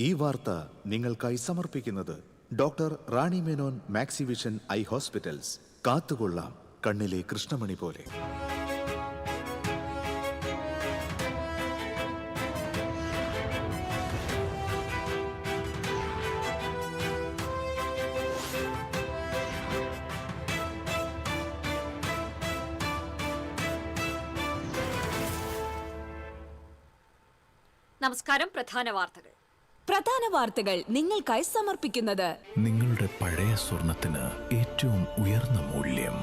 ഈ വാർത്ത നിങ്ങൾക്കായി സമർപ്പിക്കുന്നത് doctor Rani Menon Maxivision I hospitals. കാത്തുകൊള്ളാം കണ്ണിലെ കൃഷ്ണമണി പോലെ. നമസ്കാരം. പ്രധാന വാർത്തകൾ നിങ്ങൾക്കായി സമർപ്പിക്കുന്നത് നിങ്ങളുടെ പഴയ സ്വർണത്തിന് ഏറ്റവും ഉയർന്ന മൂല്യം.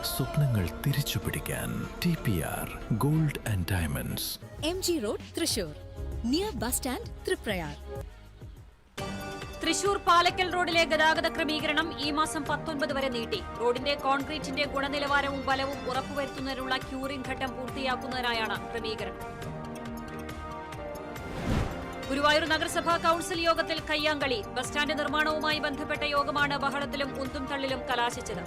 സ്വപ്നങ്ങൾ തിരിച്ചു പിടിക്കാൻ TPR gold and diamonds, MG road, Thrissur, near bus stand, Triprayar. Thrissur Palakkal റോഡിലെ ഗതാഗത ക്രമീകരണം ഈ മാസം 19 വരെ നീട്ടി. റോഡിന്റെ കോൺക്രീറ്റിന്റെ ഗുണനിലവാരവും ബലവും ഉറപ്പുവരുത്തുന്നതിനുള്ള ക്യൂറിംഗ് ഘട്ടം പൂർത്തിയാക്കുന്നതിനായാണ് ക്രമീകരണം. ഗുരുവായൂർ നഗരസഭാ കൌൺസിൽ യോഗത്തിൽ കയ്യാങ്കളി. ബസ് സ്റ്റാൻഡ് നിർമ്മാണവുമായി ബന്ധപ്പെട്ട യോഗമാണ് ബഹളത്തിലും ഉന്തും തള്ളിലും കലാശിച്ചത്.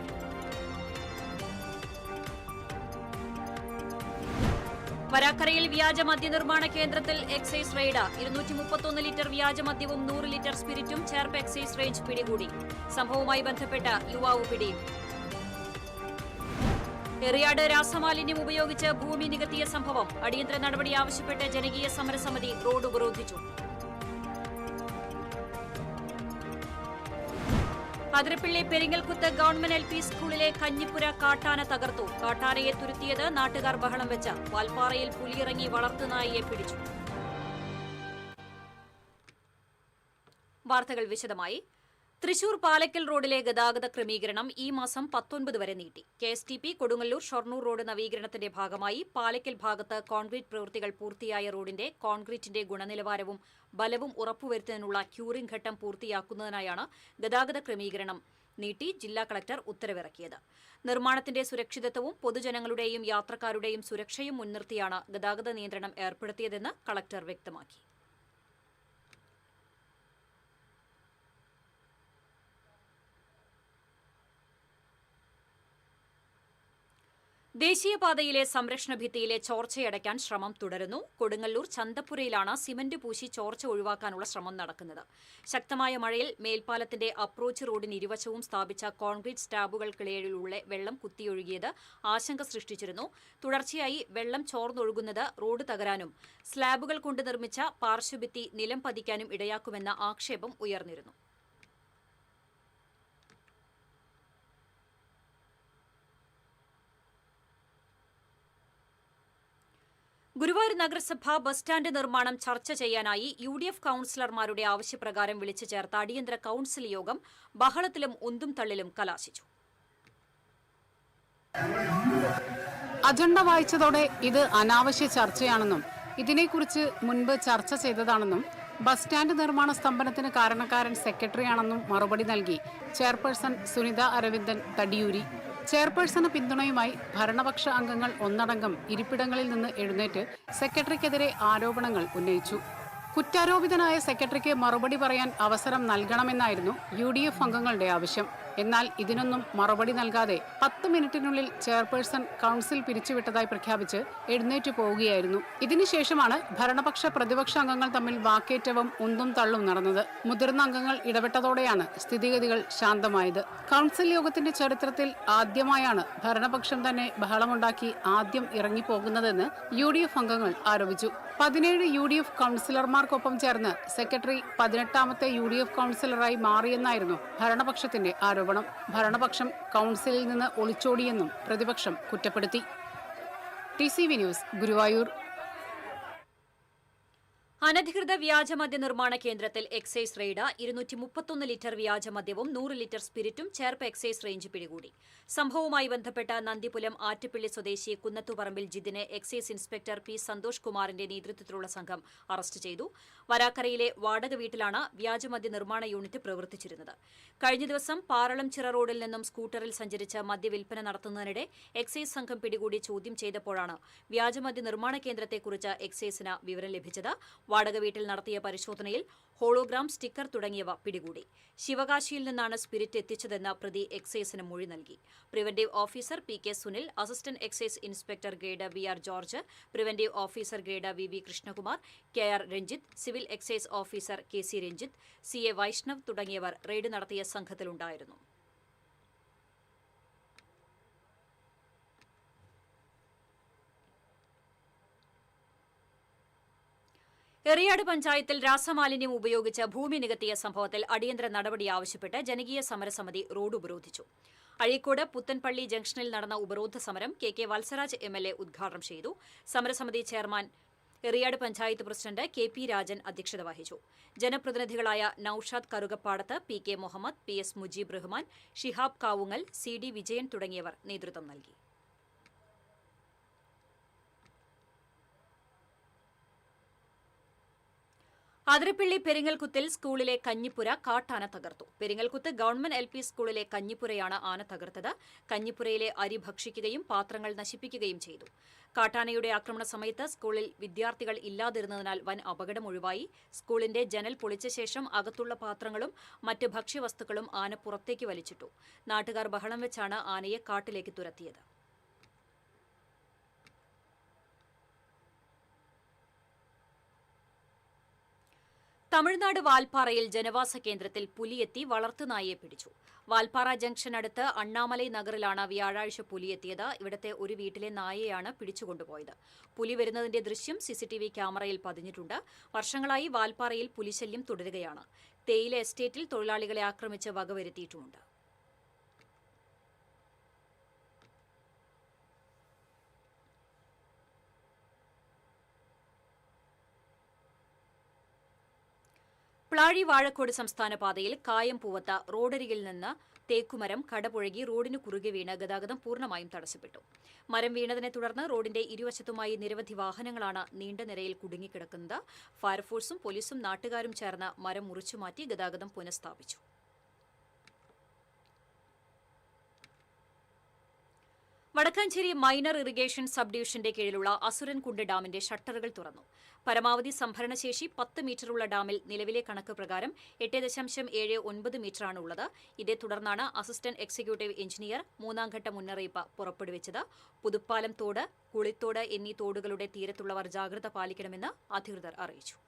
വരാക്കരയിൽ വ്യാജ മദ്യനിർമ്മാണ കേന്ദ്രത്തിൽ എക്സൈസ് റെയ്ഡ്. 231 ലിറ്റർ വ്യാജമദ്യവും 100 ലിറ്റർ സ്പിരിറ്റും ചേർപ്പ് എക്സൈസ് റേഞ്ച് പിടികൂടി. സംഭവവുമായി ബന്ധപ്പെട്ട യുവാവ് പിടിയിൽ. എറിയാട് രാസമാലിന്യം ഉപയോഗിച്ച് ഭൂമി നികത്തിയ സംഭവം. അടിയന്തര നടപടി ആവശ്യപ്പെട്ട് ജനകീയ സമരസമിതി റോഡ് ഉപരോധിച്ചു. അതിരപ്പിള്ളി പെരിങ്ങൽകുത്ത് ഗവൺമെന്റ് LP സ്കൂളിലെ കഞ്ഞിപ്പുര കാട്ടാന തകർത്തു. കാട്ടാനയെ തുരുത്തിയത് നാട്ടുകാർ ബഹളം വെച്ച. വാൽപ്പാറയിൽ പുലിയിറങ്ങി വളർത്തുനായിയെ പിടിച്ചു. വാർത്തകൾ വിശദമായി. തൃശൂർ പാലക്കൽ റോഡിലെ ഗതാഗത ക്രമീകരണം ഈ മാസം 19 വരെ നീട്ടി. KSTP കൊടുങ്ങല്ലൂർ ഷൊർണൂർ റോഡ് നവീകരണത്തിന്റെ ഭാഗമായി പാലക്കൽ ഭാഗത്ത് കോൺക്രീറ്റ് പ്രവൃത്തികൾ പൂർത്തിയായ റോഡിന്റെ കോൺക്രീറ്റിന്റെ ഗുണനിലവാരവും ബലവും ഉറപ്പുവരുത്തുന്നതിനുള്ള ക്യൂറിംഗ് ഘട്ടം പൂർത്തിയാക്കുന്നതിനായാണ് ഗതാഗത ക്രമീകരണം നീട്ടി ജില്ലാ കളക്ടർ ഉത്തരവിറക്കിയത്. നിർമ്മാണത്തിന്റെ സുരക്ഷിതത്വവും പൊതുജനങ്ങളുടെയും യാത്രക്കാരുടെയും സുരക്ഷയും മുൻനിർത്തിയാണ് ഗതാഗത നിയന്ത്രണം ഏർപ്പെടുത്തിയതെന്ന് കളക്ടർ വ്യക്തമാക്കി. ദേശീയപാതയിലെ സംരക്ഷണ ഭിത്തിയിലെ ചോർച്ചയടയ്ക്കാൻ ശ്രമം തുടരുന്നു. കൊടുങ്ങല്ലൂർ ചന്തപ്പുരയിലാണ് സിമന്റ് പൂശി ചോർച്ച ഒഴിവാക്കാനുള്ള ശ്രമം നടക്കുന്നത്. ശക്തമായ മഴയിൽ മേൽപ്പാലത്തിന്റെ അപ്രോച്ച് റോഡിന് ഇരുവശവും സ്ഥാപിച്ച കോൺക്രീറ്റ് സ്ലാബുകൾക്കിടയിലുള്ള വെള്ളം കുത്തിയൊഴുകിയത് ആശങ്ക സൃഷ്ടിച്ചിരുന്നു. തുടർച്ചയായി വെള്ളം ചോർന്നൊഴുകുന്നത് റോഡ് തകരാനും സ്ലാബുകൾ കൊണ്ട് നിർമ്മിച്ച പാർശ്വഭിത്തി നിലം പതിക്കാനും ഇടയാക്കുമെന്ന ആക്ഷേപം ഉയർന്നിരുന്നു. ഗുരുവായൂർ നഗരസഭ ബസ് സ്റ്റാൻഡ് നിർമ്മാണം ചർച്ച ചെയ്യാനായി UDF കൌൺസിലർമാരുടെ ആവശ്യപ്രകാരം വിളിച്ചു ചേർത്ത അടിയന്തര കൌൺസിൽ യോഗം ബഹളത്തിലും ഉന്തും തള്ളിലും കലാശിച്ചു. അജണ്ട വായിച്ചതോടെ ഇത് അനാവശ്യ ചർച്ചയാണെന്നും ഇതിനെക്കുറിച്ച് മുൻപ് ചർച്ച ചെയ്തതാണെന്നും ബസ് സ്റ്റാൻഡ് നിർമ്മാണ സ്തംഭനത്തിന് കാരണക്കാരൻ സെക്രട്ടറിയാണെന്നും മറുപടി നൽകി ചെയർപേഴ്സൺ സുനിത അരവിന്ദൻ തടിയൂരി. ചെയർപേഴ്സണ് പിന്തുണയുമായി ഭരണപക്ഷ അംഗങ്ങൾ ഒന്നടങ്കം ഇരിപ്പിടങ്ങളിൽ നിന്ന് എഴുന്നേറ്റ് സെക്രട്ടറിക്കെതിരെ ആരോപണങ്ങൾ ഉന്നയിച്ചു. കുറ്റാരോപിതനായ സെക്രട്ടറിക്ക് മറുപടി പറയാൻ അവസരം നൽകണമെന്നായിരുന്നു UDF അംഗങ്ങളുടെ ആവശ്യം. എന്നാൽ ഇതിനൊന്നും മറുപടി നൽകാതെ 10 മിനിറ്റിനുള്ളിൽ ചെയർപേഴ്സൺ കൌൺസിൽ പിരിച്ചുവിട്ടതായി പ്രഖ്യാപിച്ച് എഴുന്നേറ്റ് പോവുകയായിരുന്നു. ഇതിനുശേഷമാണ് ഭരണപക്ഷ പ്രതിപക്ഷ അംഗങ്ങൾ തമ്മിൽ വാക്കേറ്റവും ഉന്തും തള്ളും നടന്നത്. മുതിർന്ന അംഗങ്ങൾ ഇടപെട്ടതോടെയാണ് സ്ഥിതിഗതികൾ ശാന്തമായത്. കൌൺസിൽ യോഗത്തിന്റെ ചരിത്രത്തിൽ ആദ്യമായാണ് ഭരണപക്ഷം തന്നെ ബഹളമുണ്ടാക്കി ആദ്യം ഇറങ്ങിപ്പോകുന്നതെന്ന് UDF അംഗങ്ങൾ ആരോപിച്ചു. 17 UDF കൌൺസിലർമാർക്കൊപ്പം ചേർന്ന് സെക്രട്ടറി 18ാമത്തെ UDF കൌൺസിലറായി മാറിയെന്നായിരുന്നു ഭരണപക്ഷത്തിന്റെ ആരോപണം. ഭരണപക്ഷം കൌൺസിലിൽ നിന്ന് ഒളിച്ചോടിയെന്നും പ്രതിപക്ഷം കുറ്റപ്പെടുത്തി. TCV news, Guruvayur. അനധികൃത വ്യാജമദ്യ നിർമ്മാണ കേന്ദ്രത്തിൽ എക്സൈസ് റെയ്ഡ്. 231 ലിറ്റർ വ്യാജമദ്യവും 100 ലിറ്റർ സ്പിരിറ്റും ചേർപ്പ് എക്സൈസ് റേഞ്ച് പിടികൂടി. സംഭവവുമായി ബന്ധപ്പെട്ട നന്ദിപുലം ആറ്റുപിള്ളി സ്വദേശി കുന്നത്തുപറമ്പിൽ ജിതിനെ എക്സൈസ് ഇൻസ്പെക്ടർ P സന്തോഷ് കുമാറിന്റെ നേതൃത്വത്തിലുള്ള സംഘം അറസ്റ്റ് ചെയ്തു. വരാക്കരയിലെ വാടക വീട്ടിലാണ് വ്യാജമദ്യ നിർമ്മാണ യൂണിറ്റ് പ്രവർത്തിച്ചിരുന്നത്. കഴിഞ്ഞ ദിവസം പാറളംചിറ റോഡിൽ നിന്നും സ്കൂട്ടറിൽ സഞ്ചരിച്ച് മദ്യവിൽപ്പന നടത്തുന്നതിനിടെ എക്സൈസ് സംഘം പിടികൂടി ചോദ്യം ചെയ്തപ്പോഴാണ് വ്യാജമദ്യ നിർമ്മാണ കേന്ദ്രത്തെക്കുറിച്ച് എക്സൈസിന് വിവരം ലഭിച്ചത്. വാടക വീട്ടിൽ നടത്തിയ പരിശോധനയിൽ ഹോളോഗ്രാം, സ്റ്റിക്കർ തുടങ്ങിയവ പിടികൂടി. ശിവകാശിയിൽ നിന്നാണ് സ്പിരിറ്റ് എത്തിച്ചതെന്ന് പ്രതി എക്സൈസിന് മൊഴി നൽകി. Preventive officer P K Sunil, assistant excise inspector grade V R George, preventive officer grade V V Krishnakumar, K R Ranjith, civil excise officer K C Ranjith, C A Vaishnav തുടങ്ങിയവർ റെയ്ഡ് നടത്തിയ സംഘത്തിലുണ്ടായിരുന്നു. എറിയാട് പഞ്ചായത്തിൽ രാസമാലിന്യം ഉപയോഗിച്ച് ഭൂമി നികത്തിയ സംഭവത്തിൽ അടിയന്തര നടപടി ആവശ്യപ്പെട്ട് ജനകീയ സമരസമിതി റോഡ് ഉപരോധിച്ചു. അഴീക്കോട് പുത്തൻപള്ളി ജംഗ്ഷനിൽ നടന്ന ഉപരോധ സമരം കെ കെ വത്സരാജ് MLA ഉദ്ഘാടനം ചെയ്തു. സമരസമിതി chairman Eriyad panchayat president K P Rajan അധ്യക്ഷത വഹിച്ചു. ജനപ്രതിനിധികളായ Noushad Karukappadath, P K Muhammad, P S Mujeeb Rahman, Shihab Kavungal, C D Vijayan തുടങ്ങിയവർ നേതൃത്വം നൽകി. അതിരപ്പള്ളി പെരിങ്ങൽകുത്തിൽ സ്കൂളിലെ കഞ്ഞിപ്പുര കാട്ടാന തകർത്തു. പെരിങ്ങൽകുത്ത് ഗവൺമെന്റ് LP സ്കൂളിലെ കഞ്ഞിപ്പുരയാണ് ആന തകർത്തത്. കഞ്ഞിപ്പുരയിലെ അരി ഭക്ഷിക്കുകയും പാത്രങ്ങൾ നശിപ്പിക്കുകയും ചെയ്തു. കാട്ടാനയുടെ ആക്രമണ സമയത്ത് സ്കൂളിൽ വിദ്യാർത്ഥികൾ ഇല്ലാതിരുന്നതിനാൽ വൻ അപകടം ഒഴിവായി. സ്കൂളിന്റെ ജനൽ പൊളിച്ച ശേഷം അകത്തുള്ള പാത്രങ്ങളും മറ്റ് ഭക്ഷ്യവസ്തുക്കളും ആന പുറത്തേക്ക് വലിച്ചിട്ടു. നാട്ടുകാർ ബഹളം വെച്ചാണ് ആനയെ കാട്ടിലേക്ക് തുരത്തിയത്. തമിഴ്നാട് വാൽപ്പാറയിൽ ജനവാസ കേന്ദ്രത്തിൽ പുലിയെത്തി വളർത്തുനായയെ പിടിച്ചു. വാൽപ്പാറ ജംഗ്ഷൻ അടുത്ത് അണ്ണാമലൈ നഗറിലാണ് വ്യാഴാഴ്ച പുലിയെത്തിയത്. ഇവിടുത്തെ ഒരു വീട്ടിലെ നായയാണ് പിടിച്ചുകൊണ്ടുപോയത്. പുലി വരുന്നതിന്റെ ദൃശ്യം CCTV ക്യാമറയിൽ പതിഞ്ഞിട്ടുണ്ട്. വർഷങ്ങളായി വാൽപ്പാറയിൽ പുലിശല്യം തുടരുകയാണ്. തേയില എസ്റ്റേറ്റിൽ തൊഴിലാളികളെ ആക്രമിച്ച് വകവരുത്തിയിട്ടുമുണ്ട്. പ്ലാഴി വാഴക്കോട് സംസ്ഥാന പാതയിൽ കായംപൂവത്ത റോഡരികിൽ നിന്ന് തേക്കുമരം കടപുഴകി റോഡിന് കുറുകെ വീണ് ഗതാഗതം പൂർണ്ണമായും തടസ്സപ്പെട്ടു. മരം വീണതിനെ തുടർന്ന് റോഡിന്റെ ഇരുവശത്തുമായി നിരവധി വാഹനങ്ങളാണ് നീണ്ട നിരയിൽ കുടുങ്ങിക്കിടക്കുന്നത്. ഫയർഫോഴ്സും പോലീസും നാട്ടുകാരും ചേർന്ന് മരം മുറിച്ചുമാറ്റി ഗതാഗതം പുനഃസ്ഥാപിച്ചു. വടക്കാഞ്ചേരി മൈനർ ഇറിഗേഷൻ സബ് ഡിവിഷന്റെ കീഴിലുള്ള അസുരൻകുണ്ട് ഡാമിന്റെ ഷട്ടറുകൾ തുറന്നു. പരമാവധി സംഭരണശേഷി 10 മീറ്ററുള്ള ഡാമിൽ നിലവിലെ കണക്ക് പ്രകാരം 8.79 മീറ്ററാണ് ഉള്ളത്. ഇതേ തുടർന്നാണ് അസിസ്റ്റന്റ് എക്സിക്യൂട്ടീവ് എഞ്ചിനീയർ 3ാംഘട്ട മുന്നറിയിപ്പ് പുറപ്പെടുവിച്ചത്. പുതുപ്പാലം തോട്, കുളിത്തോട് എന്നീ തോടുകളുടെ തീരത്തുള്ളവർ ജാഗ്രത പാലിക്കണമെന്ന് അധികൃതർ അറിയിച്ചു.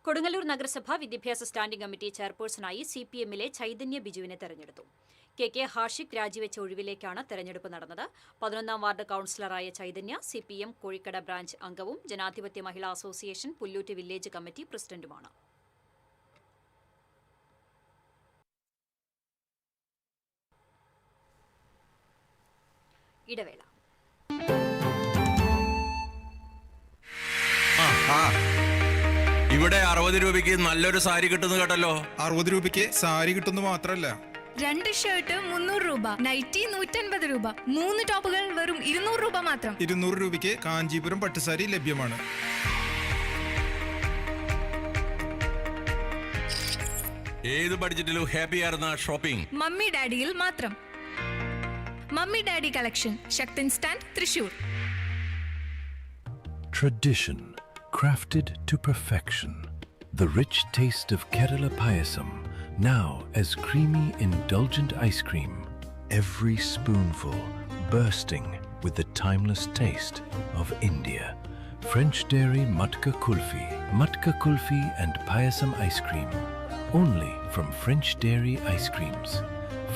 കൊടുങ്ങല്ലൂർ നഗരസഭ വിദ്യാഭ്യാസ സ്റ്റാൻഡിംഗ് കമ്മിറ്റി ചെയർപേഴ്സണായി CPM-ലെ ചൈതന്യ ബിജുവിനെ തെരഞ്ഞെടുത്തു. KK ഹാഷിഖ് രാജിവെച്ച ഒഴിവിലേക്കാണ് തെരഞ്ഞെടുപ്പ് നടന്നത്. 11ാം വാർഡ് കൌൺസിലറായ ചൈതന്യ CPM കോഴിക്കട ബ്രാഞ്ച് അംഗവും ജനാധിപത്യ മഹിളാ അസോസിയേഷൻ പുല്ലൂറ്റ് വില്ലേജ് കമ്മിറ്റി പ്രസിഡന്റുമാണ്. ഇടവേള. ഇവിടെ 60 രൂപയ്ക്ക് നല്ലൊരു സാരി കിട്ടുന്നു കേട്ടല്ലോ. 60 രൂപയ്ക്ക് സാരി കിട്ടുന്നു മാത്രല്ല, 2 ഷർട്ട് 300 രൂപ, നൈറ്റി 150 രൂപ, 3 ടോപ്പുകൾ വെറും 200 രൂപ മാത്രം. 200 രൂപയ്ക്ക് കാഞ്ചീപുരം പട്ടുസാരി ലഭ്യമാണ്. ഏത് ബഡ്ജറ്റിലും ഹാപ്പി ആയിരുന്ന ഷോപ്പിംഗ് മമ്മി ഡാഡിയിൽ മാത്രം. Mummy daddy collection, Sakthan stand, Thrissur. Tradition crafted to perfection. The rich taste of Kerala Payasam, now as creamy, indulgent ice cream. Every spoonful bursting with the timeless taste of India. French Dairy Matka Kulfi and Payasam ice cream. Only from French Dairy Ice Creams.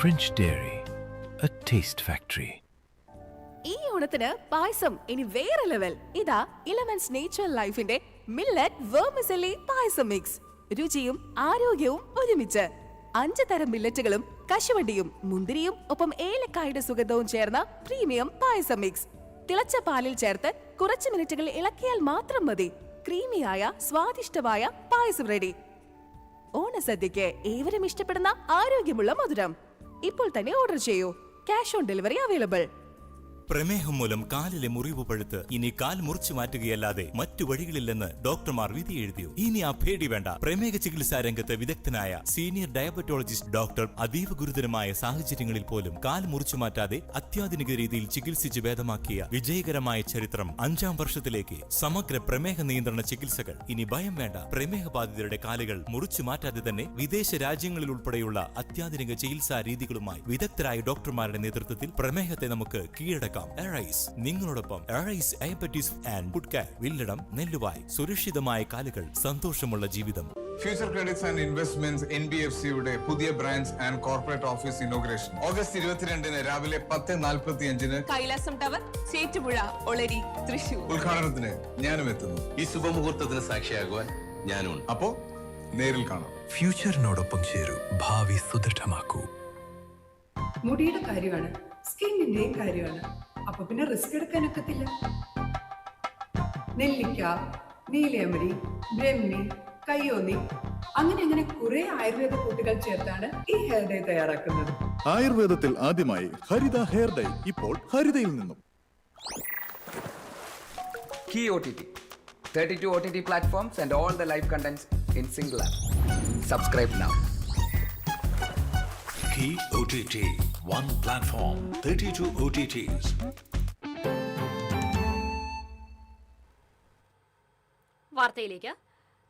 French Dairy, a taste factory. ഈ ഓണത്തിന് പായസം ഇനി വേറെ level. ഇതാ elements nature ലൈഫിന്റെ millet vermicelli പായസം mix. രുചിയും ആരോഗ്യവും ഒരുമിച്ച് 5 തരം മില്ലറ്റുകളും കശുവണ്ടിയും മുന്തിരിയും ഒപ്പം ഏലക്കായുടെ സുഗന്ധവും ചേർന്ന പ്രീമിയം പായസം മിക്സ്. തിളച്ച പാലിൽ ചേർത്ത് കുറച്ച് മിനിറ്റുകൾ ഇളക്കിയാൽ മാത്രം മതി. ക്രീമിയായ സ്വാദിഷ്ടമായ പായസം റെഡി. ഓണസദ്യക്ക് ഏവരും ഇഷ്ടപ്പെടുന്ന ആരോഗ്യമുള്ള മധുരം. ഇപ്പോൾ തന്നെ ഓർഡർ ചെയ്യൂ. Cash on delivery available. പ്രമേഹം മൂലം കാലിലെ മുറിവ് പഴുത്ത് ഇനി കാൽ മുറിച്ചു മാറ്റുകയല്ലാതെ മറ്റു വഴികളില്ലെന്ന് ഡോക്ടർമാർ വിധി എഴുതിയോ? ഇനി ആ പേടി വേണ്ട. പ്രമേഹ ചികിത്സാ രംഗത്ത് വിദഗ്ധനായ സീനിയർ ഡയബറ്റോളജിസ്റ്റ് ഡോക്ടർ അതീവ ഗുരുതരമായ സാഹചര്യങ്ങളിൽ പോലും കാൽ മുറിച്ചു മാറ്റാതെ അത്യാധുനിക രീതിയിൽ ചികിത്സിച്ച് ഭേദമാക്കിയ വിജയകരമായ ചരിത്രം 5ാം വർഷത്തിലേക്ക്. സമഗ്ര പ്രമേഹ നിയന്ത്രണ ചികിത്സകൾ. ഇനി ഭയം വേണ്ട. പ്രമേഹ ബാധിതരുടെ കാലുകൾ മുറിച്ചു മാറ്റാതെ തന്നെ വിദേശ രാജ്യങ്ങളിൽ ഉൾപ്പെടെയുള്ള അത്യാധുനിക ചികിത്സാ രീതികളുമായി വിദഗ്ധരായ ഡോക്ടർമാരുടെ നേതൃത്വത്തിൽ പ്രമേഹത്തെ നമുക്ക് കീഴടക്കാം. എറൈസ് നിങ്ങളോടൊപ്പം. Arise diabetes and good care. Villadam, Nelluvayi. സുരക്ഷിതമായ കാലുകൾ, സന്തോഷമുള്ള ജീവിതം. ഫ്യൂച്ചർ ക്രെഡിറ്റ്സ് ആൻഡ് ഇൻവെസ്റ്റ്മെന്റ്സ് NBFCയുടെ പുതിയ branch and corporate office inauguration August 22 രാവിലെ 10:45 കൈലാസം ടവർ, ചേറ്റുപുഴ, ഒളരി, തൃശൂർ. ഉദ്ഘാടനത്തിന് ഞാനും എത്തുന്നു. ഈ ശുഭമുഹൂർത്തത്തിന് സാക്ഷിയാകുവാൻ ഞാനും. അപ്പോ നേരിൽ കാണാം. ഫ്യൂച്ചറിനോടൊപ്പം ചേരൂ. ഭാവി സുദൃഢമാക്കൂ. മുടിയുടെ കാര്യമാണ്, സ്കിന്നിന്റെയും കാര്യമാണ്. അപ്പൊ പിന്നെ റിസ്ക് എടുക്കാനൊക്കത്തില്ല. നെല്ലിക്ക, നീലയമരി, ബ്രഹ്മി, കയ്യോന്നി, അങ്ങനെ കുറെ ആയുർവേദ കൂട്ടുകൾ ചേർത്താണ് ഈ ഹെയർ ഡേ തയ്യാറാക്കുന്നത്. ആയുർവേദത്തിൽ ആദ്യമായി ഹരിത ഹെയർ ഡൈ ഇപ്പോൾ ഹരിതയിൽ നിന്നും. Key OTT, 32 OTT platforms and all the live contents in single app. Subscribe now. Key OTT, one platform, 32 OTTs. വാർത്തയിലേക്ക്.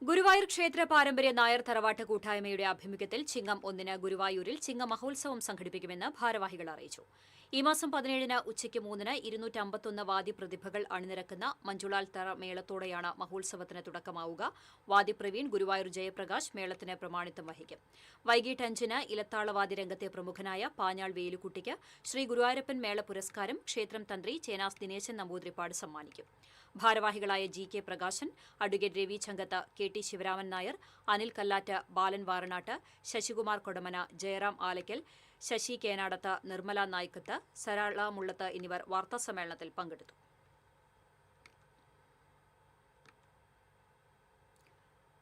ഗുരുവായൂർ ക്ഷേത്ര പാരമ്പര്യ നായർ തറവാട്ട് കൂട്ടായ്മയുടെ ആഭിമുഖ്യത്തിൽ ചിങ്ങം 1 ഗുരുവായൂരിൽ ചിങ്ങ മഹോത്സവം സംഘടിപ്പിക്കുമെന്ന് ഭാരവാഹികൾ അറിയിച്ചു. ഈ മാസം 17 ഉച്ചയ്ക്ക് 3 251 വാദ്യപ്രതിഭകൾ അണിനിരക്കുന്ന മഞ്ജുളാൽ തറ മേളത്തോടെയാണ് മഹോത്സവത്തിന് തുടക്കമാവുക. വാദ്യ പ്രവീൺ ഗുരുവായൂർ ജയപ്രകാശ് മേളത്തിന് പ്രമാണിത്വം വഹിക്കും. വൈകിട്ട് 5 ഇലത്താളവാദ്യ രംഗത്തെ പ്രമുഖനായ പാഞ്ഞാൾ വേലുക്കുട്ടിക്ക് ശ്രീ ഗുരുവായൂരപ്പൻ മേള പുരസ്കാരം ക്ഷേത്രം തന്ത്രി ചേനാസ് ദിനേശൻ നമ്പൂതിരിപ്പാട് സമ്മാനിക്കും. ഭാരവാഹികളായ GK Prakashan, advocate Ravi Changath, KT Sivaraman Nair, Anil Kallatt, Balan Varanatt, Sasikumar Kodamana, Jayaram Alakkal, Sasi Kenadath, Nirmala Naikkath, Sarala Mullath എന്നിവർ വാർത്താസമ്മേളനത്തിൽ പങ്കെടുത്തു.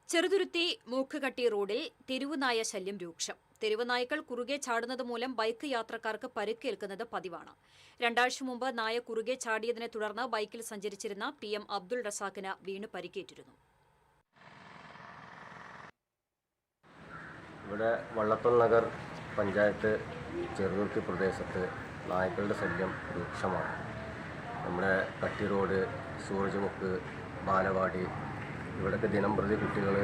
ചെറുതുരുത്തി മൂക്കുകട്ടി റോഡിൽ തെരുവുനായ ശല്യം രൂക്ഷം. തെരുവുനായ്ക്കൾ കുറുകെ ചാടുന്നത് മൂലം ബൈക്ക് യാത്രക്കാർക്ക് പരിക്കേൽക്കുന്നത് പതിവാണ്. 2 ആഴ്ച മുമ്പ് നായ കുറുകെ ചാടിയതിനെ തുടർന്ന് ബൈക്കിൽ സഞ്ചരിച്ചിരുന്ന PM അബ്ദുൾ റസാഖിന് വീണ് പരിക്കേറ്റിരുന്നു. ഇവിടെ വള്ളത്തോൾ നഗർ പഞ്ചായത്ത് ചെറുതുരുത്തി പ്രദേശത്ത് നായ്ക്കളുടെ ശല്യം രൂക്ഷമാണ്. നമ്മുടെ കട്ടി റോഡ്, സൂരജ്മുക്ക്, ബാലവാടി, ഇവിടെയൊക്കെ ദിനംപ്രതി കുട്ടികൾ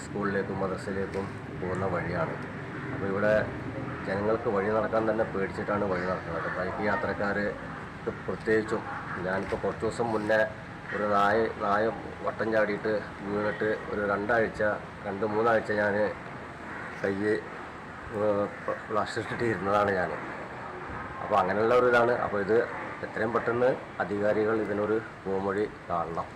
സ്കൂളിലേക്കും മദ്രസയിലേക്കും പോകുന്ന വഴിയാണ്. അപ്പോൾ ഇവിടെ ജനങ്ങൾക്ക് വഴി നടക്കാൻ തന്നെ പേടിച്ചിട്ടാണ് വഴി നടക്കുന്നത്. ബൈക്ക് യാത്രക്കാർ പ്രത്യേകിച്ചും. ഞാനിപ്പോൾ കുറച്ച് ദിവസം മുന്നേ ഒരു നായ വട്ടം ചാടിയിട്ട് വീണിട്ട് ഒരു 2-3 ആഴ്ച ഞാൻ കൈ പ്ലാസ്റ്ററിട്ടിട്ട് ഇരുന്നതാണ് ഞാൻ. അപ്പോൾ അങ്ങനെയുള്ള ഒരു ഇതാണ്. അപ്പോൾ ഇത് എത്രയും പെട്ടെന്ന് അധികാരികൾ ഇതിനൊരു പോംവഴി കാണണം.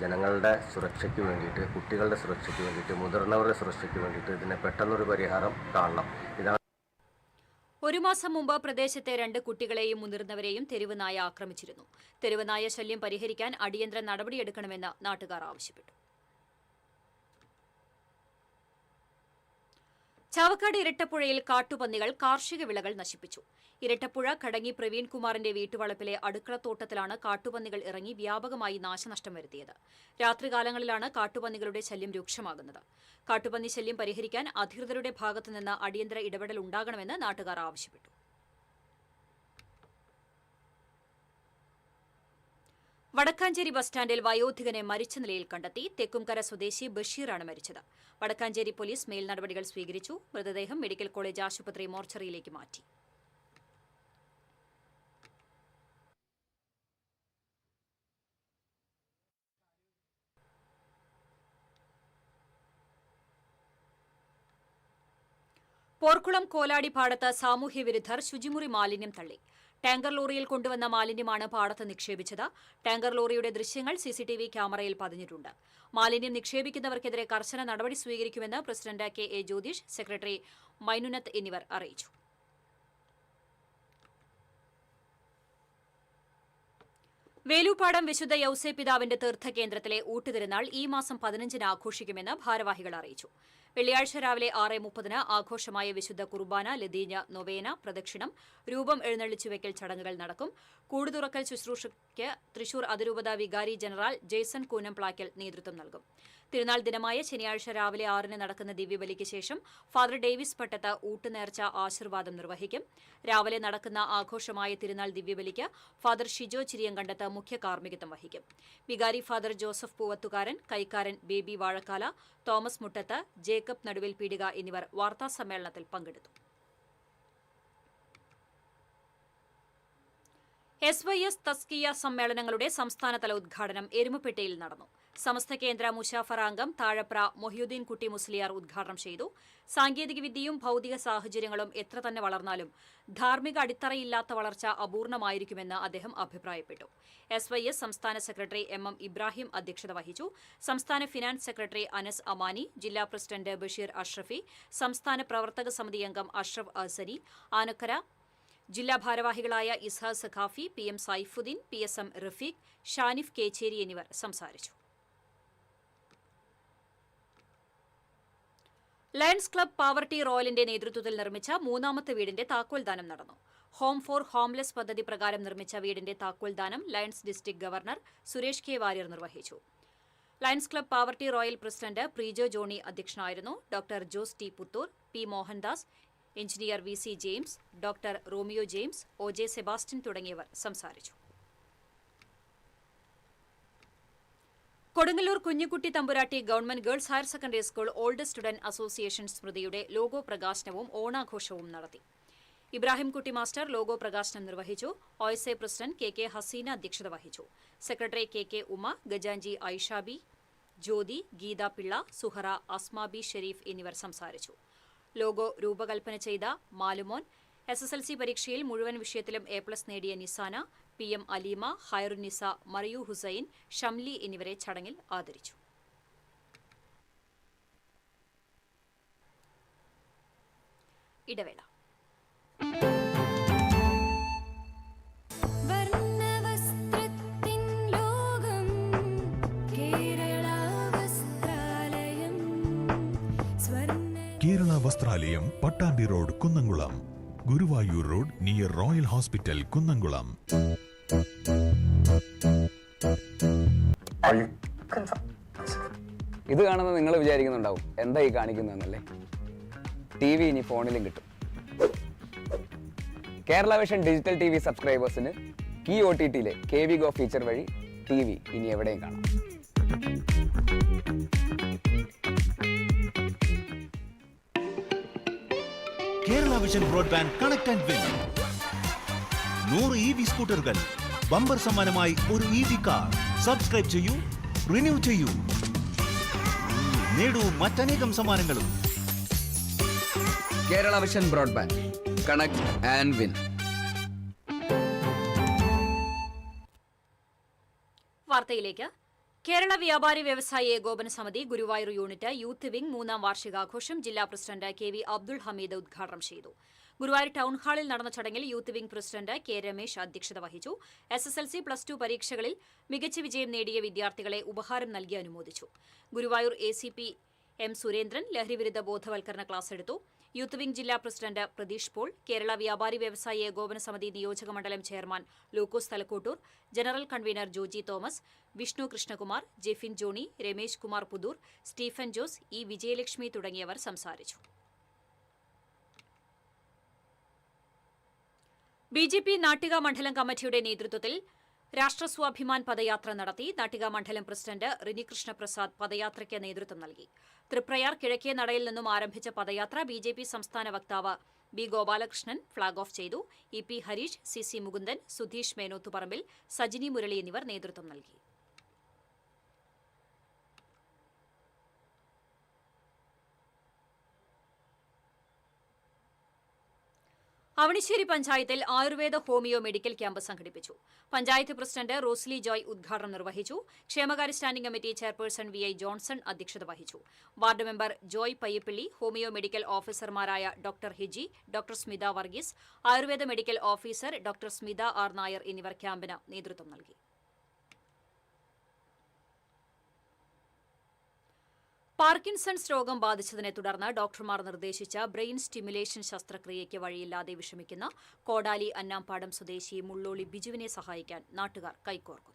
ജനങ്ങളുടെ സുരക്ഷയ്ക്ക് വേണ്ടിയിട്ട്, കുട്ടികളുടെ സുരക്ഷയ്ക്ക് വേണ്ടിയിട്ട്, മുതിർന്നവരുടെ സുരക്ഷയ്ക്ക് വേണ്ടിയിട്ട് ഇതിനെ പെട്ടെന്നൊരു പരിഹാരം കാണണം. ഇതാണ്. 1 മാസം മുമ്പ് പ്രദേശത്തെ 2 കുട്ടികളെയും മുതിർന്നവരെയും തെരുവുനായ ആക്രമിച്ചിരുന്നു. തെരുവുനായ ശല്യം പരിഹരിക്കാൻ അടിയന്തര നടപടിയെടുക്കണമെന്ന് നാട്ടുകാർ ആവശ്യപ്പെട്ടു. ചാവക്കാട് ഇരട്ടപ്പുഴയിൽ കാട്ടുപന്നികൾ കാർഷിക വിളകൾ നശിപ്പിച്ചു. ഇരട്ടപ്പുഴ കടങ്ങി പ്രവീൺകുമാറിന്റെ വീട്ടുവളപ്പിലെ അടുക്കളത്തോട്ടത്തിലാണ് കാട്ടുപന്നികൾ ഇറങ്ങി വ്യാപകമായി നാശനഷ്ടം വരുത്തിയത്. രാത്രികാലങ്ങളിലാണ് കാട്ടുപന്നികളുടെ ശല്യം രൂക്ഷമാകുന്നത്. കാട്ടുപന്നി ശല്യം പരിഹരിക്കാൻ അധികൃതരുടെ ഭാഗത്തുനിന്ന് അടിയന്തര ഇടപെടൽ ഉണ്ടാകണമെന്ന് നാട്ടുകാർ ആവശ്യപ്പെട്ടു. വടക്കാഞ്ചേരി ബസ് സ്റ്റാൻഡിൽ വയോധികനെ മരിച്ച നിലയിൽ കണ്ടെത്തി. തെക്കുംകര സ്വദേശി ബഷീറാണ് മരിച്ചത്. വടക്കാഞ്ചേരി പോലീസ് മേൽ നടപടികൾ സ്വീകരിച്ചു. മൃതദേഹം മെഡിക്കൽ കോളേജ് ആശുപത്രി മോർച്ചറിയിലേക്ക് മാറ്റി. പോർക്കുളം കോലാടി പാടത്ത് സാമൂഹ്യവിരുദ്ധർ ശുചിമുറി മാലിന്യം തള്ളി. ടാങ്കർ ലോറിയിൽ കൊണ്ടുവന്ന മാലിന്യമാണ് പാടത്ത് നിക്ഷേപിച്ചത്. ടാങ്കർ ലോറിയുടെ ദൃശ്യങ്ങൾ CCTV ക്യാമറയിൽ പതിഞ്ഞിട്ടുണ്ട്. മാലിന്യം നിക്ഷേപിക്കുന്നവർക്കെതിരെ കർശന നടപടി സ്വീകരിക്കുമെന്ന് പ്രസിഡന്റ് KA ജ്യോതിഷ്, സെക്രട്ടറി മൈനുനത്ത് എന്നിവർ അറിയിച്ചു. വേലൂപ്പാടം വിശുദ്ധ യൗസേപിതാവിന്റെ തീർത്ഥകേന്ദ്രത്തിലെ ഊട്ടുതിരുനാൾ ഈ മാസം 15-ന് ആഘോഷിക്കുമെന്ന് ഭാരവാഹികൾ അറിയിച്ചു. വെള്ളിയാഴ്ച രാവിലെ 6:30-ന് ആഘോഷമായ വിശുദ്ധ കുർബാന, ലതീഞ്ഞ, നൊവേന, പ്രദക്ഷിണം, രൂപം എഴുന്നള്ളിച്ചുവെക്കൽ ചടങ്ങുകൾ നടക്കും. കൂടുതുറക്കൽ ശുശ്രൂഷയ്ക്ക് തൃശൂർ അതിരൂപത വികാരി ജനറൽ ജെയ്സൺ കൂനംപ്ലാക്കൽ നേതൃത്വം നൽകും. തിരുനാൾ ദിനമായ ശനിയാഴ്ച രാവിലെ 6-ന് നടക്കുന്ന ദിവ്യബലിക്ക് ശേഷം ഫാദർ ഡേവിസ് പട്ടത്ത് ഊട്ടുനേർച്ച ആശീർവാദം നിർവഹിക്കും. രാവിലെ നടക്കുന്ന ആഘോഷമായ തിരുനാൾ ദിവ്യബലിക്ക് ഫാദർ ഷിജോ ചിരിയങ്കണ്ടത്ത് മുഖ്യ കാർമ്മികത്വം വഹിക്കും. വികാരി ഫാദർ ജോസഫ് പൂവത്തുകാരൻ, കൈക്കാരൻ Baby Vazhakkala, Thomas Muttath, Jacob Naduvil Peedika എന്നിവർ വാർത്താസമ്മേളനത്തിൽ പങ്കെടുത്തു. SYS തസ്കിയ സമ്മേളനങ്ങളുടെ സംസ്ഥാനതല ഉദ്ഘാടനം എരുമപ്പെട്ടിയിൽ നടന്നു. സമസ്ത കേന്ദ്ര മുശാഫർ അംഗം താഴപ്ര മൊഹിയുദ്ദീൻ കുട്ടി മുസ്ലിയാർ ഉദ്ഘാടനം ചെയ്തു. സാങ്കേതികവിദ്യയും ഭൌതിക സാഹചര്യങ്ങളും എത്ര തന്നെ വളർന്നാലും ധാർമ്മിക അടിത്തറയില്ലാത്ത വളർച്ച അപൂർണമായിരിക്കുമെന്ന് അദ്ദേഹം അഭിപ്രായപ്പെട്ടു. SYS സംസ്ഥാന സെക്രട്ടറി MM ഇബ്രാഹിം അധ്യക്ഷത വഹിച്ചു. സംസ്ഥാന ഫിനാൻസ് സെക്രട്ടറി അനസ് അമാനി, ജില്ലാ പ്രസിഡന്റ് ബഷീർ അഷ്റഫി, സംസ്ഥാന പ്രവർത്തക സമിതി അംഗം അഷ്റഫ് അസനി, ആനക്കര ജില്ലാ ഭാരവാഹികളായ ഇസ്ഹാ സഖാഫി, PM സൈഫുദ്ദീൻ, PSM റഫീഖ്, ഷാനിഫ് കേച്ചേരി എന്നിവർ സംസാരിച്ചു. ലയൺസ് ക്ലബ് പാവർട്ടി റോയലിന്റെ നേതൃത്വത്തിൽ നിർമ്മിച്ച മൂന്നാമത്തെ വീടിന്റെ താക്കോൽദാനം നടന്നു. ഹോം ഫോർ ഹോംലെസ് പദ്ധതി പ്രകാരം നിർമ്മിച്ച വീടിന്റെ താക്കോൽദാനം Lions district governor Suresh K Warrier നിർവഹിച്ചു. Lions club Pavaratty royal president Prejo Johny അധ്യക്ഷനായിരുന്നു. Doctor Jose T Puthur, P Mohandas, engineer VC James, doctor Romeo James, OJ Sebastian തുടങ്ങിയവർ സംസാരിച്ചു. Kodungallur Kunjikutty Thampuratti government girls higher secondary school old student association സ്മൃതിയുടെ ലോഗോ പ്രകാശനവും ഓണാഘോഷവും നടത്തി. ഇബ്രാഹിംകുട്ടി മാസ്റ്റർ ലോഗോ പ്രകാശനം നിർവഹിച്ചു. OSA പ്രസിഡന്റ് KK ഹസീന അധ്യക്ഷത വഹിച്ചു. സെക്രട്ടറി KK ഉമ, ഗജാൻജി ഐഷാബി, ജ്യോതി, ഗീത പിള്ള, സുഹറ, അസ്മാബി ഷെരീഫ് എന്നിവർ സംസാരിച്ചു. ലോഗോ രൂപകൽപ്പന ചെയ്ത മാലുമോൻ, SSLC പരീക്ഷയിൽ മുഴുവൻ വിഷയത്തിലും A+ നേടിയ നിസാന, PM അലീമ, ഹൈറുന്നിസ, മറിയു ഹുസൈൻ, ഷംലി എന്നിവരെ ചടങ്ങിൽ ആദരിച്ചു. ഇടവേള. Kerala Vasthralayam, Pattambi road, Kunnamkulam. Guruvayur road near royal hospital, Kunnamkulam. ഇത് കാണുന്ന നിങ്ങൾ വിചാരിക്കുന്നുണ്ടാവും എന്താ ഈ കാണിക്കുന്നതെന്നല്ലേ. TV ഇനി ഫോണിലും കിട്ടും. കേരള വിഷൻ ഡിജിറ്റൽ TV സബ്സ്ക്രൈബേഴ്സിന് ഈ OTTയിലെ KV Go ഫീച്ചർ വഴി TV ഇനി എവിടെയും കാണാം. Kerala vision broadband connect and win. 100 EV സ്കൂട്ടറുകൾ, ബമ്പർ സമ്മാനമായി ഒരു EV കാർ. സബ്സ്ക്രൈബ് ചെയ്യൂ, റിന്യൂ ചെയ്യൂ, നേടൂ മറ്റനേകം സമ്മാനങ്ങളും. Kerala vision broadband connect and win. വാർത്തയിലേക്ക്. Kerala Vyapari Vyavasayi Ekopana Samithi Guruvayur unit youth wing 3ാം വാർഷികാഘോഷം ജില്ലാ പ്രസിഡന്റ് KV അബ്ദുൾ ഹമീദ് ഉദ്ഘാടനം ചെയ്തു. ഗുരുവായൂർ ടൗൺ ഹാളിൽ നടന്ന ചടങ്ങിൽ youth wing president K Ramesh അധ്യക്ഷത വഹിച്ചു. SSLC +2 പരീക്ഷകളിൽ മികച്ച വിജയം നേടിയ വിദ്യാർത്ഥികളെ ഉപഹാരം നൽകി അനുമോദിച്ചു. ഗുരുവായൂർ ACP M സുരേന്ദ്രൻ ലഹരിവിരുദ്ധ ബോധവൽക്കരണ ക്ലാസ് എടുത്തു. യൂത്ത് വിംഗ് ജില്ലാ പ്രസിഡന്റ് പ്രതീഷ് പോൾ, കേരള വ്യാപാരി വ്യവസായി ഏകോപന സമിതി നിയോജക മണ്ഡലം chairman Lukose Thalakkottoor, general convener Joji Thomas, Vishnu Krishnakumar, Jefin Johny, Ramesh Kumar Puthur, Stephen Jose, E Vijayalakshmi തുടങ്ങിയവർ സംസാരിച്ചു. BJP നാട്ടിക മണ്ഡലം കമ്മിറ്റിയുടെ നേതൃത്വത്തിൽ രാഷ്ട്രസ്വാഭിമാൻ പദയാത്ര നടത്തി. നാട്ടിക മണ്ഡലം പ്രസിഡന്റ് റിനി കൃഷ്ണപ്രസാദ് പദയാത്രയ്ക്ക് നേതൃത്വം നൽകി. തൃപ്രയാർ കിഴക്കേ നടയിൽ നിന്നും ആരംഭിച്ച പദയാത്ര BJP സംസ്ഥാന വക്താവ് B ഗോപാലകൃഷ്ണൻ ഫ്ളാഗ് ഓഫ് ചെയ്തു. EP ഹരീഷ്, CC മുകുന്ദൻ, സുധീഷ് മേനോത്തുപറമ്പിൽ, സജിനി മുരളി എന്നിവർ നേതൃത്വം നൽകി. അവണിശ്ശേരി പഞ്ചായത്തിൽ ആയുർവേദ ഹോമിയോ മെഡിക്കൽ ക്യാമ്പ് സംഘടിപ്പിച്ചു. പഞ്ചായത്ത് പ്രസിഡന്റ് റോസ്ലി ജോയ് ഉദ്ഘാടനം നിർവഹിച്ചു. ക്ഷേമകാര്യ standing committee chairperson VI Johnson അധ്യക്ഷത വഹിച്ചു. Ward member Joy Payyappilly, homeo medical ഓഫീസർമാരായ doctor Hiji, doctor Smitha Varghese, Ayurveda medical officer doctor Smitha R Nair എന്നിവർ ക്യാമ്പിന് നേതൃത്വം നൽകി. പാർക്കിൻസൺസ് രോഗം ബാധിച്ചതിനെ തുടർന്ന് ഡോക്ടർമാർ നിർദ്ദേശിച്ച ബ്രെയിൻ സ്റ്റിമുലേഷൻ ശസ്ത്രക്രിയയ്ക്ക് വഴിയില്ലാതെ വിഷമിക്കുന്ന കോടാലി അന്നാംപാടം സ്വദേശി മുള്ളോളി ബിജുവിനെ സഹായിക്കാൻ നാട്ടുകാർ കൈകോർക്കുന്നു.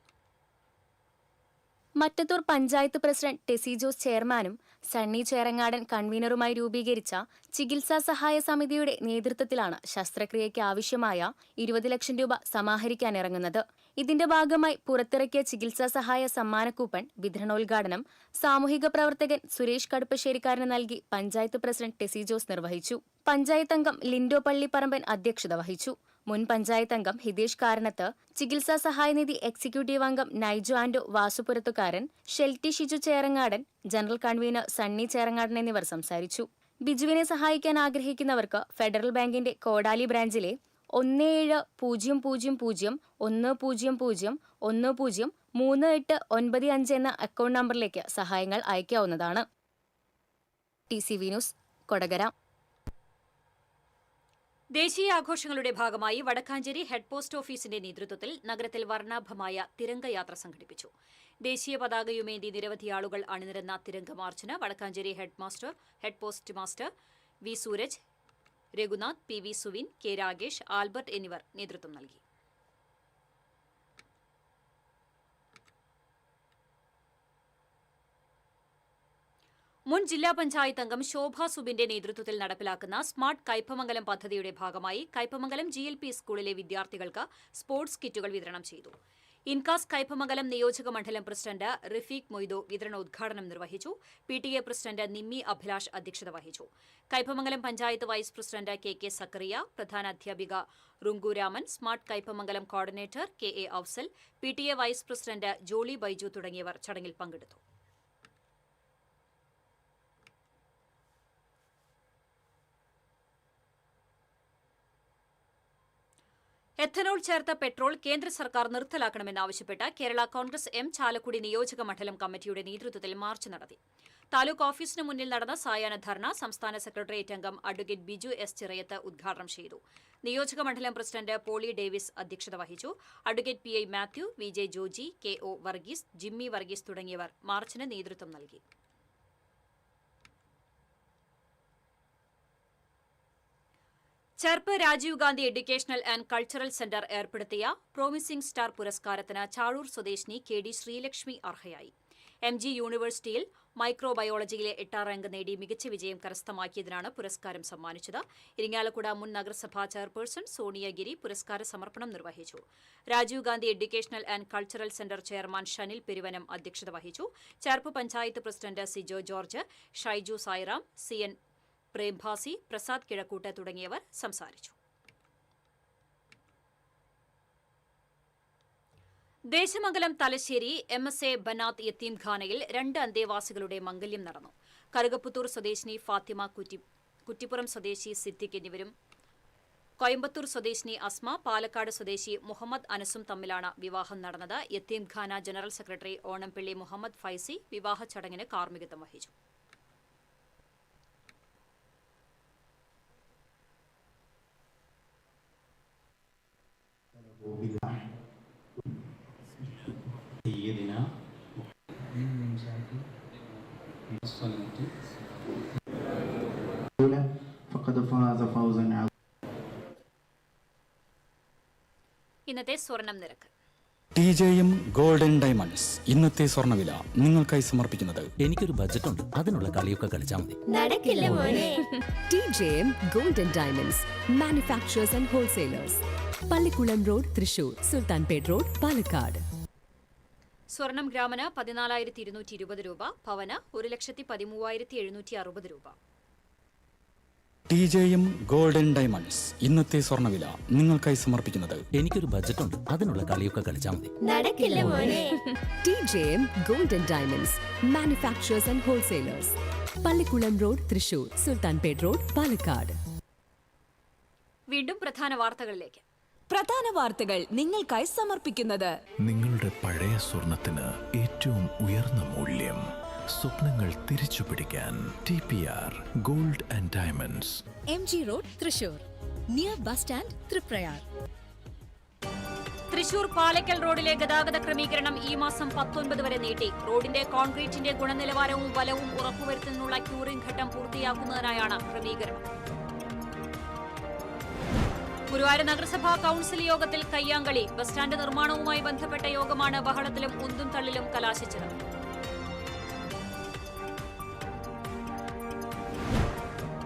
മറ്റത്തൂർ പഞ്ചായത്ത് പ്രസിഡന്റ് ടെസി ജോസ് ചെയർമാനും സണ്ണി ചേറങ്ങാടൻ കൺവീനറുമായി രൂപീകരിച്ച ചികിത്സാ സഹായ സമിതിയുടെ നേതൃത്വത്തിലാണ് ശസ്ത്രക്രിയയ്ക്ക് ആവശ്യമായ 20 ലക്ഷം രൂപ സമാഹരിക്കാനിറങ്ങുന്നത്. ഇതിന്റെ ഭാഗമായി പുറത്തിറക്കിയ ചികിത്സാ സഹായ സമ്മാന കൂപ്പൺ വിതരണോദ്ഘാടനം സാമൂഹിക പ്രവർത്തകൻ സുരേഷ് കടുപ്പശ്ശേരിക്കാരന് നൽകി പഞ്ചായത്ത് പ്രസിഡന്റ് ടെസി ജോസ് നിർവഹിച്ചു. പഞ്ചായത്ത് അംഗം ലിൻഡോ പള്ളിപ്പറമ്പൻ അധ്യക്ഷത വഹിച്ചു. മുൻ പഞ്ചായത്ത് അംഗം ഹിതേഷ് കാരണത്ത്, ചികിത്സാ സഹായനിധി എക്സിക്യൂട്ടീവ് അംഗം നൈജു ആൻഡോ വാസുപുരത്തുകാരൻ, ഷെൽറ്റി ഷിജു ചേറങ്ങാടൻ, ജനറൽ കൺവീനർ സണ്ണി ചേറങ്ങാടൻ എന്നിവർ സംസാരിച്ചു. ബിജുവിനെ സഹായിക്കാൻ ആഗ്രഹിക്കുന്നവർക്ക് ഫെഡറൽ ബാങ്കിന്റെ കോടാലി ബ്രാഞ്ചിലെ 17001010103895 എന്ന അക്കൗണ്ട് നമ്പറിലേക്ക് സഹായങ്ങൾ അയക്കാവുന്നതാണ്. TCV news, Kodakara. ദേശീയ ആഘോഷങ്ങളുടെ ഭാഗമായി വടക്കാഞ്ചേരി ഹെഡ് പോസ്റ്റ് ഓഫീസിന്റെ നേതൃത്വത്തിൽ നഗരത്തിൽ വർണ്ണാഭമായ തിരംഗയാത്ര സംഘടിപ്പിച്ചു. ദേശീയ പതാകയുമേന്തി നിരവധി ആളുകൾ അണിനിരന്ന തിരംഗ മാർച്ചിന് Vadakkanchery head post master V Sooraj, Raghunath, PV Suvin, K Ragesh, Albert എന്നിവർ നേതൃത്വം നൽകി. മുൻ ജില്ലാ പഞ്ചായത്ത് അംഗം ശോഭ സുബിന്റെ നേതൃത്വത്തിൽ നടപ്പിലാക്കുന്ന സ്മാർട്ട് കയ്പമംഗലം പദ്ധതിയുടെ ഭാഗമായി കയ്പമംഗലം GLP സ്കൂളിലെ വിദ്യാർത്ഥികൾക്ക് സ്പോർട്സ് കിറ്റുകൾ വിതരണം ചെയ്തു. ഇൻകാസ് കയ്പമംഗലം നിയോജക മണ്ഡലം പ്രസിഡന്റ് റഫീഖ് മൊയ്തോ വിതരണോദ്ഘാടനം നിർവഹിച്ചു. PTA പ്രസിഡന്റ് നിമ്മി അഭിലാഷ് അധ്യക്ഷത വഹിച്ചു. Kaipamangalam panchayat vice president KK Zakariya, പ്രധാന അധ്യാപിക Runkuraman, smart Kaipamangalam coordinator KA Afsal, PTA vice president Jolly Baiju തുടങ്ങിയവർ ചടങ്ങിൽ പങ്കെടുത്തു. എഥനോൾ ചേർത്ത പെട്രോൾ കേന്ദ്ര സർക്കാർ നിർത്തലാക്കണമെന്നാവശ്യപ്പെട്ട് കേരള കോൺഗ്രസ് ചാലക്കുടി നിയോജക മണ്ഡലം കമ്മിറ്റിയുടെ നേതൃത്വത്തിൽ മാർച്ച് നടത്തി. താലൂക്ക് ഓഫീസിന് മുന്നിൽ നടന്ന സായാഹ്ന ധർണ സംസ്ഥാന സെക്രട്ടേറിയറ്റ് അംഗം അഡ്വക്കേറ്റ് ബിജു S ചിറയത്ത് ഉദ്ഘാടനം ചെയ്തു. നിയോജക മണ്ഡലം പ്രസിഡന്റ് പോളി ഡേവിസ് അധ്യക്ഷത വഹിച്ചു. Advocate PI Mathew, VJ Joji, KO Varghese, Jimmy Varghese തുടങ്ങിയവർ മാർച്ചിന് നേതൃത്വം നൽകി. Cherpu Rajiv Gandhi educational and cultural centre ഏർപ്പെടുത്തിയ പ്രോമിസിംഗ് സ്റ്റാർ പുരസ്കാരത്തിന് ചാഴൂർ സ്വദേശിനി KD ശ്രീലക്ഷ്മി അർഹയായി. MG യൂണിവേഴ്സിറ്റിയിൽ മൈക്രോബയോളജിയിലെ 8ാം റാങ്ക് നേടി മികച്ച വിജയം കരസ്ഥമാക്കിയതിനാണ് പുരസ്കാരം സമ്മാനിച്ചത്. ഇരിങ്ങാലക്കുട മുൻ നഗരസഭാ ചെയർപേഴ്സൺ സോണിയഗിരി പുരസ്കാര സമർപ്പണം നിർവഹിച്ചു. Rajiv Gandhi educational and cultural centre chairman Shanil Peruvanam അധ്യക്ഷത വഹിച്ചു. Cherpu panchayat president Sijo George, Shaiju Sairam, CN Prembhasi, Prasad Kizhakkoot തുടങ്ങിയവർ സംസാരിച്ചു. ദേശമംഗലം തലശ്ശേരി MSA ബനാത്ത് യത്തീംഖാനയിൽ 2 അന്തേവാസികളുടെ മംഗല്യം നടന്നു. കറുകപ്പുത്തൂർ സ്വദേശിനി ഫാത്തിമ, കുറ്റിപ്പുറം സ്വദേശി സിദ്ദിഖ് എന്നിവരും കോയമ്പത്തൂർ സ്വദേശിനി അസ്മ, പാലക്കാട് സ്വദേശി മുഹമ്മദ് അനസും തമ്മിലാണ് വിവാഹം നടന്നത്. യത്തീംഖാന ജനറൽ സെക്രട്ടറി ഓണംപിള്ളി മുഹമ്മദ് ഫൈസി വിവാഹ ചടങ്ങിന് കാർമ്മികത്വം വഹിച്ചു. ഇന്നത്തെ സ്വർണം നിരക്ക്. TJM ഗോൾഡൻ ഡയമണ്ട്സ് ഇന്നത്തെ സ്വർണ്ണവില നിങ്ങൾക്കായി സമർപ്പിക്കുന്നത്. എനിക്കൊരു ബജറ്റ് ഉണ്ട്, അതിനുള്ള കളിയൊക്കെ കളിച്ചാൽ മതി. TJM golden diamonds manufacturers and wholesalers, Pallikkulam road, Thrissur, Sultanpet road, Palakkad. സ്വർണം ഗ്രാമിന് 14,220 രൂപ, പവന് 1,13,760 രൂപ. TJM ഗോൾഡൻ ഡയമണ്ട്സ് ഇന്നത്തെ സ്വർണ്ണവില നിങ്ങൾക്കായി സമർപ്പിക്കുന്നത്. എനിക്കൊരു ബജറ്റ് ഉണ്ട്, അതിനുള്ള കളിയൊക്കെ കളിച്ചാൽ മതി. TJM golden diamonds manufacturers and wholesalers, Pallikkulam road, Thrissur, Sultanpet road, Palakkad. വീണ്ടും പ്രധാന വാർത്തകളിലേക്ക്. പ്രധാന വാർത്തകൾ നിങ്ങൾക്കായി സമർപ്പിക്കുന്നത്. നിങ്ങളുടെ പഴയ സ്വർണത്തിന് ഏറ്റവും ഉയർന്ന മൂല്യം. സ്വപ്നങ്ങൾ തിരിച്ചു പിടിക്കാൻ TPR gold and diamonds, MG road, Thrissur, near bus stand, Triprayar. Thrissur Palakkal റോഡിലെ ഗതാഗത ക്രമീകരണം ഈ മാസം 19 വരെ നീട്ടി. റോഡിന്റെ കോൺക്രീറ്റിന്റെ ഗുണനിലവാരവും ബലവും ഉറപ്പുവരുത്തുന്നതിനുള്ള ക്യൂറിംഗ് ഘട്ടം പൂർത്തിയാക്കുന്നതിനായാണ് ക്രമീകരണം. ഗുരുവായൂർ നഗരസഭാ കൌൺസിൽ യോഗത്തിൽ കയ്യാങ്കളി. ബസ് സ്റ്റാൻഡ് നിർമ്മാണവുമായി ബന്ധപ്പെട്ട യോഗമാണ് ബഹളത്തിലും ഉന്തും തള്ളിലും കലാശിച്ചത്.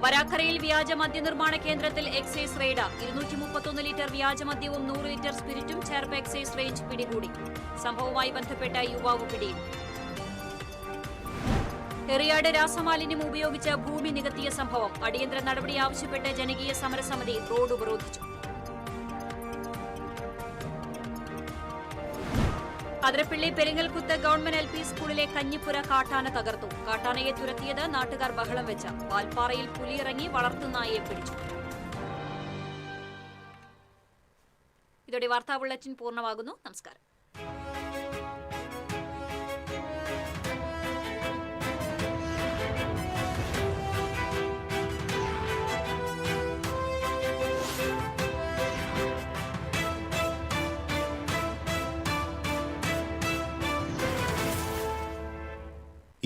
വരാക്കരയിൽ വ്യാജ മദ്യനിർമ്മാണ കേന്ദ്രത്തിൽ എക്സൈസ് റെയ്ഡ്. 231 ലിറ്റർ വ്യാജമദ്യവും 100 ലിറ്റർ സ്പിരിറ്റും ചേർപ്പ് എക്സൈസ് റേഞ്ച് പിടികൂടി. സംഭവവുമായി ബന്ധപ്പെട്ട യുവാവ് പിടിയിൽ. എറിയാട് രാസമാലിന്യം ഉപയോഗിച്ച് ഭൂമി നികത്തിയ സംഭവം. അടിയന്തര നടപടി ആവശ്യപ്പെട്ട് ജനകീയ സമരസമിതി റോഡ് ഉപരോധിച്ചു. അതിരപ്പള്ളി പെരിങ്ങൽകുത്ത് ഗവൺമെന്റ് LP സ്കൂളിലെ കഞ്ഞിപ്പുര കാട്ടാന തകർത്തു. കാട്ടാനയെ തുരത്തിയത് നാട്ടുകാർ ബഹളം വെച്ച. വാൽപ്പാറയിൽ പുലിയിറങ്ങി വളർത്തുനായയെ പിടിച്ചു. ഇതോടെ വാർത്താ ബുള്ളറ്റിൻ പൂർണ്ണമാകുന്നു. നമസ്കാരം.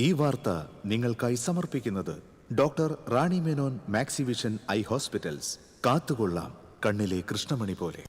ഈ വാർത്ത നിങ്ങൾക്കായി സമർപ്പിക്കുന്നത് doctor Rani Menon Maxivision I hospitals. കാത്തുകൊള്ളാം കണ്ണിലെ കൃഷ്ണമണി പോലെ.